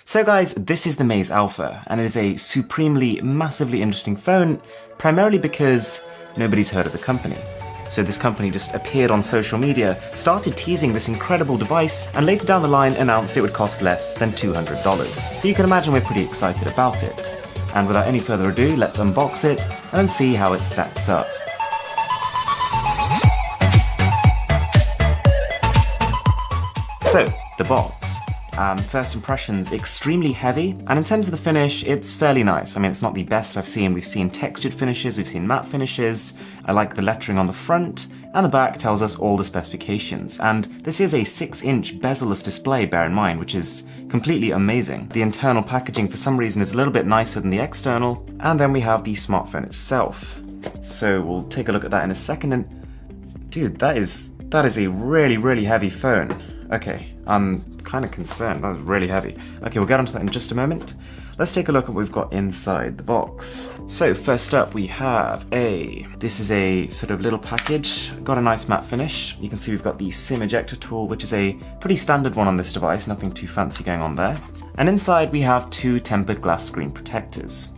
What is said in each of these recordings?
So guys, this is the Maze Alpha, and it is a supremely, massively interesting phone, primarily because nobody's heard of the company. So this company just appeared on social media, started teasing this incredible device, and later down the line announced it would cost less than $200. So you can imagine we're pretty excited about it. And without any further ado, let's unbox it and see how it stacks up. So, the box. First impressions, extremely heavy, and in terms of the finish, it's fairly nice. I mean, it's not the best I've seen. We've seen textured finishes, we've seen matte finishes. I like the lettering on the front, and the back tells us all the specifications. And this is a 6-inch bezel-less display, bear in mind, which is completely amazing. The internal packaging, for some reason, is a little bit nicer than the external, and then we have the smartphone itself. So we'll take a look at that in a second, and dude, that is a really, really heavy phone. Okay, I'm kind of concerned. That's really heavy. Okay, we'll get onto that in just a moment. Let's take a look at what we've got inside the box. So first up we have this is a sort of little package. Got a nice matte finish. You can see we've got the SIM ejector tool, which is a pretty standard one on this device, nothing too fancy going on there. And inside we have 2 tempered glass screen protectors.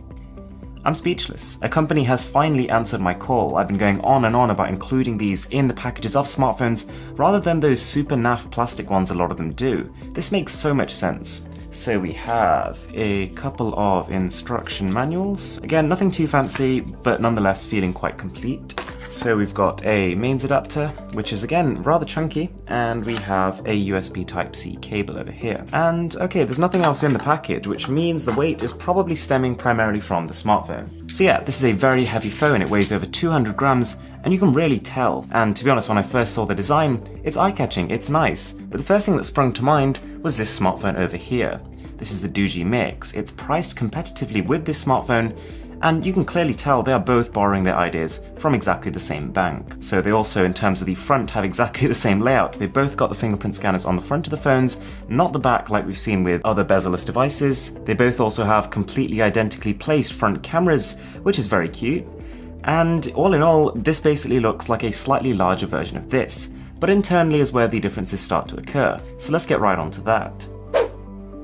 I'm speechless. A company has finally answered my call. I've been going on and on about including these in the packages of smartphones rather than those super naff plastic ones a lot of them do. This makes so much sense. So we have a couple of instruction manuals. Again, nothing too fancy, but nonetheless feeling quite complete. So we've got a mains adapter, which is again rather chunky, and we have a USB Type-C cable over here. And okay, there's nothing else in the package, which means the weight is probably stemming primarily from the smartphone. So yeah, this is a very heavy phone. It weighs over 200 grams, and you can really tell. And to be honest, when I first saw the design, it's eye-catching, it's nice. But the first thing that sprung to mind was this smartphone over here. This is the Doogee Mix. It's priced competitively with this smartphone, and you can clearly tell they are both borrowing their ideas from exactly the same bank. So they also, in terms of the front, have exactly the same layout. They've both got the fingerprint scanners on the front of the phones, not the back like we've seen with other bezel-less devices. They both also have completely identically placed front cameras, which is very cute. And all in all, this basically looks like a slightly larger version of this, but internally is where the differences start to occur. So let's get right onto that.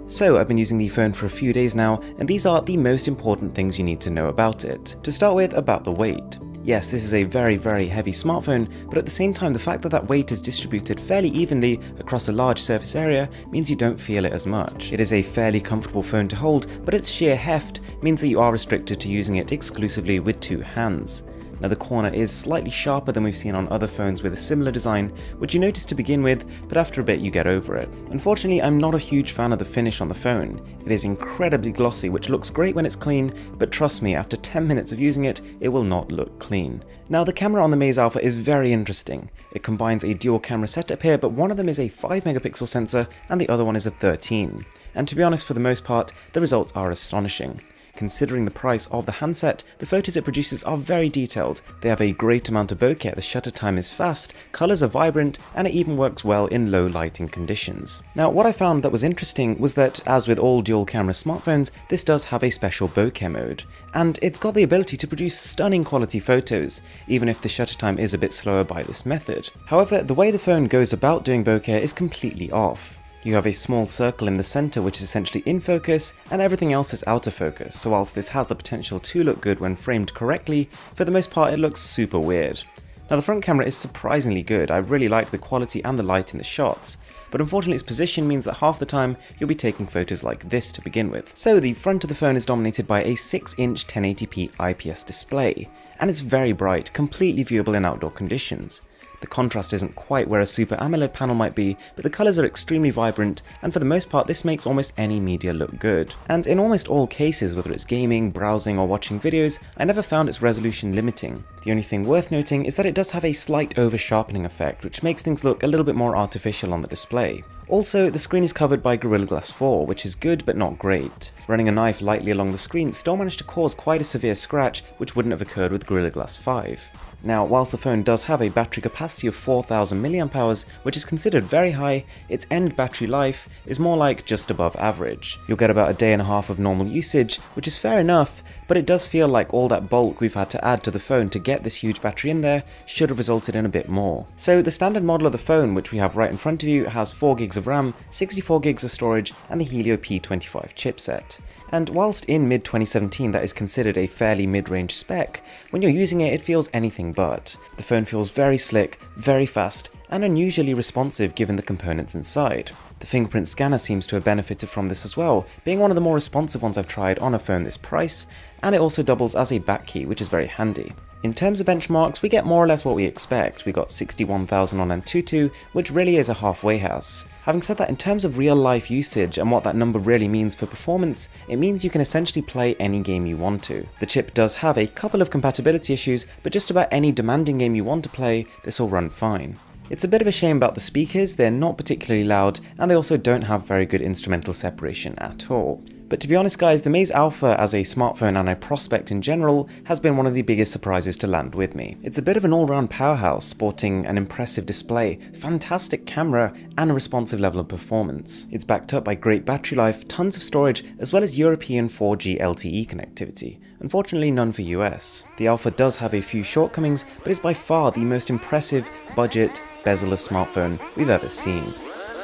So I've been using the phone for a few days now, and these are the most important things you need to know about it. To start with, about the weight. Yes, this is a very, very heavy smartphone, but at the same time, the fact that that weight is distributed fairly evenly across a large surface area means you don't feel it as much. It is a fairly comfortable phone to hold, but its sheer heft means that you are restricted to using it exclusively with 2 hands. Now the corner is slightly sharper than we've seen on other phones with a similar design, which you notice to begin with, but after a bit you get over it. Unfortunately, I'm not a huge fan of the finish on the phone. It is incredibly glossy, which looks great when it's clean, but trust me, after 10 minutes of using it, it will not look clean. Now the camera on the Maze Alpha is very interesting. It combines a dual camera setup here, but one of them is a 5 megapixel sensor and the other one is a 13. And to be honest, for the most part, the results are astonishing. Considering the price of the handset, the photos it produces are very detailed. They have a great amount of bokeh, the shutter time is fast, colours are vibrant, and it even works well in low lighting conditions. Now what I found that was interesting was that, as with all dual camera smartphones, this does have a special bokeh mode, and it's got the ability to produce stunning quality photos, even if the shutter time is a bit slower by this method. However, the way the phone goes about doing bokeh is completely off. You have a small circle in the center which is essentially in focus, and everything else is out of focus, so whilst this has the potential to look good when framed correctly, for the most part it looks super weird. Now the front camera is surprisingly good. I really like the quality and the light in the shots, but unfortunately its position means that half the time you'll be taking photos like this to begin with. So the front of the phone is dominated by a 6-inch 1080p IPS display, and it's very bright, completely viewable in outdoor conditions. The contrast isn't quite where a Super AMOLED panel might be, but the colours are extremely vibrant, and for the most part this makes almost any media look good. And in almost all cases, whether it's gaming, browsing or watching videos, I never found its resolution limiting. The only thing worth noting is that it does have a slight over-sharpening effect, which makes things look a little bit more artificial on the display. Also, the screen is covered by Gorilla Glass 4, which is good but not great. Running a knife lightly along the screen still managed to cause quite a severe scratch, which wouldn't have occurred with Gorilla Glass 5. Now, whilst the phone does have a battery capacity of 4000 mAh, which is considered very high, its end battery life is more like just above average. You'll get about a day and a half of normal usage, which is fair enough, but it does feel like all that bulk we've had to add to the phone to get this huge battery in there should have resulted in a bit more. So the standard model of the phone, which we have right in front of you, has 4GB of RAM, 64GB of storage, and the Helio P25 chipset. And whilst in mid-2017 that is considered a fairly mid-range spec, when you're using it, it feels anything but. The phone feels very slick, very fast, and unusually responsive given the components inside. The fingerprint scanner seems to have benefited from this as well, being one of the more responsive ones I've tried on a phone this price, and it also doubles as a back key, which is very handy. In terms of benchmarks, we get more or less what we expect. We got 61,000 on Antutu, which really is a halfway house. Having said that, in terms of real life usage and what that number really means for performance, it means you can essentially play any game you want to. The chip does have a couple of compatibility issues, but just about any demanding game you want to play, this will run fine. It's a bit of a shame about the speakers, they're not particularly loud, and they also don't have very good instrumental separation at all. But to be honest guys, the Maze Alpha as a smartphone and a prospect in general has been one of the biggest surprises to land with me. It's a bit of an all-round powerhouse, sporting an impressive display, fantastic camera, and a responsive level of performance. It's backed up by great battery life, tons of storage, as well as European 4G LTE connectivity. Unfortunately none for US. The Alpha does have a few shortcomings, but is by far the most impressive, budget, bezel-less smartphone we've ever seen.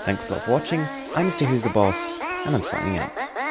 Thanks a lot for watching, I'm Mr. Who's the Boss, and I'm signing out.